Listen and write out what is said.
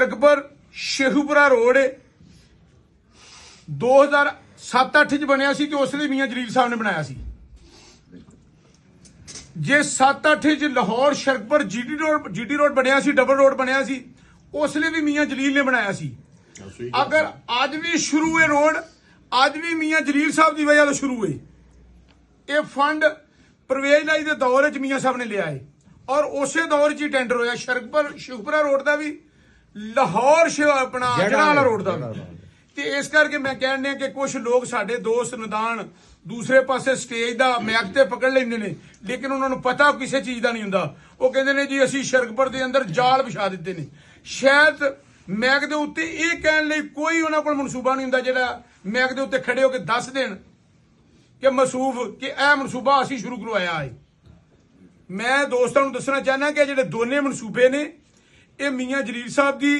ਸ਼ਰਕਪੁਰ Sheikhupura road 2007-8 ਚ ਬਣਿਆ ਸੀ ਤੇ ਉਸ ਲਈ ਮੀਆਂ ਜਲੀਲ ਸਾਹਿਬ ਨੇ ਬਣਾਇਆ ਸੀ। ਜੇ 7-8 ਚ ਲਾਹੌਰ ਸ਼ਰਕਪੁਰ ਜੀਟੀ ਰੋਡ ਬਣਿਆ ਸੀ, ਡਬਲ ਰੋਡ ਬਣਿਆ ਸੀ, ਉਸ ਲਈ ਵੀ ਮੀਆਂ ਜਲੀਲ ਨੇ ਬਣਾਇਆ ਸੀ। ਅਗਰ ਅੱਜ ਵੀ ਸ਼ੁਰੂ ਹੈ ਰੋਡ, ਅੱਜ ਵੀ ਮੀਆਂ ਜਲੀਲ ਸਾਹਿਬ ਦੀ ਵਜ੍ਹਾ ਤੋਂ ਸ਼ੁਰੂ ਹੈ। ਇਹ ਫੰਡ ਪਰਵੇਜ਼ ਲਾਈ ਦੇ ਦੌਰ ਚ ਮੀਆਂ ਸਾਹਿਬ ਨੇ ਲਿਆ ਹੈ ਔਰ ਉਸੇ ਦੌਰ ਚ ਹੀ ਟੈਂਡਰ ਹੋਇਆ ਸ਼ਰਕਪੁਰ ਸ਼ੇਖੂਪੁਰਾ ਰੋਡ ਦਾ ਵੀ, ਲਾਹੌਰ ਆਪਣਾ ਜੜਾਲਾ ਰੋਡ ਦਾ ਵੀ। ਤੇ ਇਸ ਕਰਕੇ ਮੈਂ ਕਹਿਣ ਕਿ ਕੁਝ ਲੋਕ ਸਾਡੇ ਦੋਸਤ ਨਿਦਾਨ ਦੂਸਰੇ ਪਾਸੇ ਸਟੇਜ ਦਾ ਮੈਕ ਤੇ ਪਕੜ ਲੈਂਦੇ ਨੇ, ਲੇਕਿਨ ਉਹਨਾਂ ਨੂੰ ਪਤਾ ਕਿਸੇ ਚੀਜ਼ ਦਾ ਨਹੀਂ ਹੁੰਦਾ। ਉਹ ਕਹਿੰਦੇ ਨੇ ਜੀ ਅਸੀਂ ਸ਼ਰਕਪੁਰ ਦੇ ਅੰਦਰ ਜਾਲ ਵਿਛਾ ਦਿੱਤੇ ਨੇ। ਸ਼ਾਇਦ ਮੈਕ ਦੇ ਉੱਤੇ ਇਹ ਕਹਿਣ ਲਈ ਕੋਈ ਉਹਨਾਂ ਕੋਲ ਮਨਸੂਬਾ ਨਹੀਂ ਹੁੰਦਾ ਜਿਹੜਾ ਮੈਕ ਦੇ ਉੱਤੇ ਖੜੇ ਹੋ ਕੇ ਦੱਸ ਦੇਣ ਕਿ ਇਹ ਮਨਸੂਬਾ ਅਸੀਂ ਸ਼ੁਰੂ ਕਰਵਾਇਆ ਹੈ। ਮੈਂ ਦੋਸਤਾਂ ਨੂੰ ਦੱਸਣਾ ਚਾਹੁੰਦਾ ਕਿ ਜਿਹੜੇ ਦੋਨੇ ਮਨਸੂਬੇ ਨੇ ਇਹ ਮੀਆਂ ਜਲੀਲ ਸਾਹਿਬ ਦੀ